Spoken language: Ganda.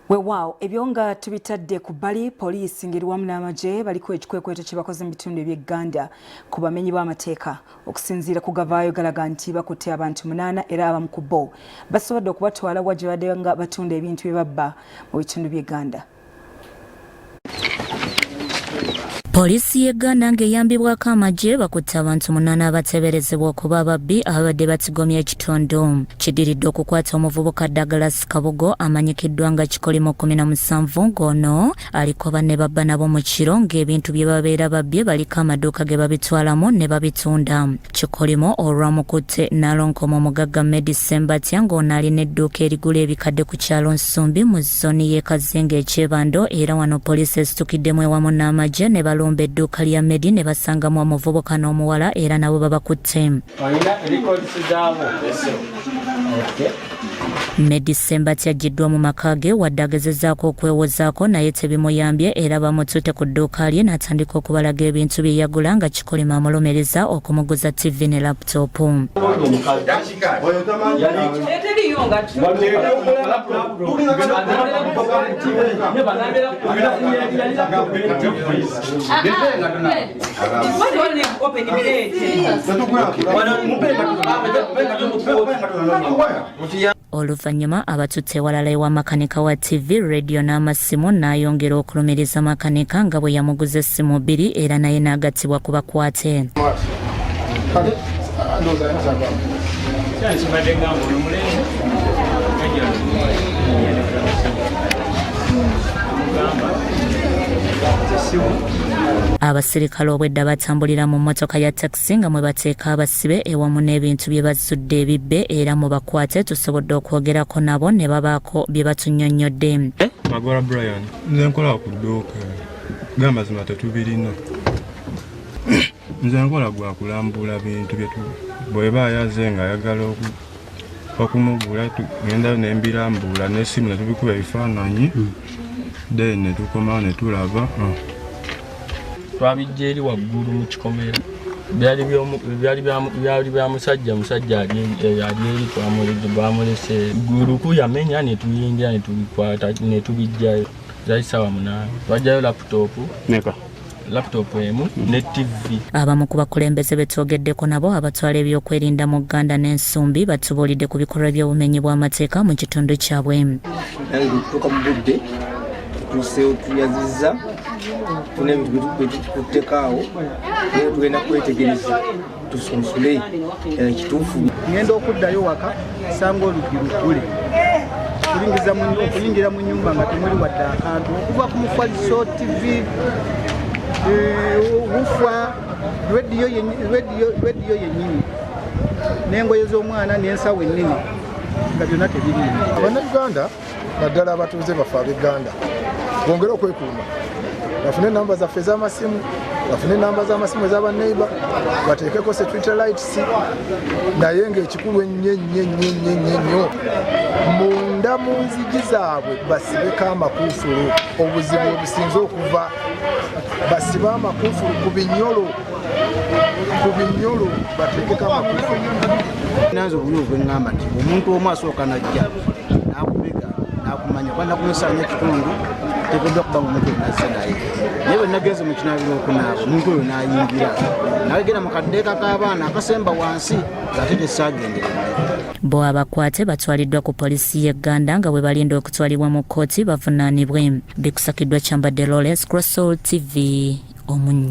Weewaawo ebyonga tubitadde ku bbali poliisi ngeri wamu n'amagye baliko ekikweketo kye bakoze mu bitundu eby'egganda ku bamenyi b'amateeka okusinziira ku gavaayo galaga nti bakutte abantu 8 era abamu ku bo basobodde okubatwala wa gye badde nga batunda ebintu bye babba mu bitundu by'egganda. Poliisi y'egganda ng'eyambibwako amagye bakutte abantu 8 abateeberezebwa okuba ababbi ababadde batigomya ekitundu. Kidiridde okukwata omuvubuka Douglas Kabugo amanyikiddwa nga Kikolimo 17 ng'ono aliko banne babba nabo mu kiro ng'ebintu bye babeera babbye baliko amaduuka ge babitwalamu ne babitunda. Kikolimo olwamukutte n'alonkomo omugagga Medicine Batya ng'ono alina edduuka erigula ebikadde ku kyalo Nsumbi mu zzooni y'e Kazenga ekyebando era wano poliisi esitukiddemu ewamu n'amagye ne bedduuka lya Medi ne basangamu omuvubuka n'omuwala era nabo babakutte. Medicine Batya ajjiddwa mu maka ge wadde agezezzaako okwewozaako naye tebimuyambye era bamututte ku dduuka lye n'atandika okubalaga ebintu bye yagula nga Kikolimo amulumereza okumuguza TV ne laptop. Oluvannyuma abatutte ewalala ewa makanika wa TV, radio n'amasimu n'ayongera okulumiriza makanika nga bwe yamuguza essimu 2 era naye n'agattibwa ku bakwate. Abasirikale obwedda batambulira mu mmotoka ya taxi nga mwe bateeka abasibe ewamu n'ebintu bye bazudde ebibbe era mu bakwate tusobodde okwogerako nabo ne babaako bye batunnyonnyodde. Magwala Brian, nze nkola ku dduuka gamba zima tetubirina. Nze nkola gwa kulambula bintu bye bw'eba ayaze nga ayagala okumugula ngenda nembirambula n'essimu ne tubikuba ebifaananyi then ne tukoma ne tulaba. Twabijja eri waggulu mu kikomera byali bya musajja ali eri twamulese guluku yamenya ne tuyingira ne tubikwata ne tubijjayo zali sawa 8 twajjayo laptop emu ne TV. Abamu ku bakulembeze betwogeddeko nabo abatwala ebyokwerinda mu Gganda n'Ensumbi batubuulidde ku bikolwa by'obumenyi bw'amateeka mu kitundu kyabwe. Tuyaziza tunebitutekaawo naye tugenda kwetegereza tusunsule kituufu. Ngenda okuddayo waka sanga oluggi luggule okuyingira mu nnyumba nga temuli wadde akantu okuva ku mufaliso TV wufa rediyo yennyini n'engoye z'omwana n'ensawo ennene nga byonna tebiriimu. Bannayuganda naddala abatuuze baffe ab'egganda bongere okwekuuma bafune namba zaffe ez'amasimu bafune namba z'amasimu ez'abaneiba bateekeko security lights naye ng'ekikulu ennyo munda mu nzigi zaabwe basibeko amakuufulu. Obuzibu obusinze okuva basibe amakuufulu ku binyolo bateekeko amakuufulu. Nanze obuli obweŋŋamba nti omuntu omu asooka najja n'akubega n'akumanya kuba nakumusanya ekitundu tegeddwa kuba omuntu oyo nazze naye naye bwe nagenze mu kinaabiro okunaaba omuntu oyo n'ayingira nagenda mu kaddeeka k'abaana akasemba wansi ng'ate tesaagendera. Bo abakwate batwaliddwa ku poliisi y'egganda nga bwe balinda okutwalibwa mu kkooti bavunaanibwe. Bikusakiddwa Kyambadde Lawrence, Crossall TV, Omunyi.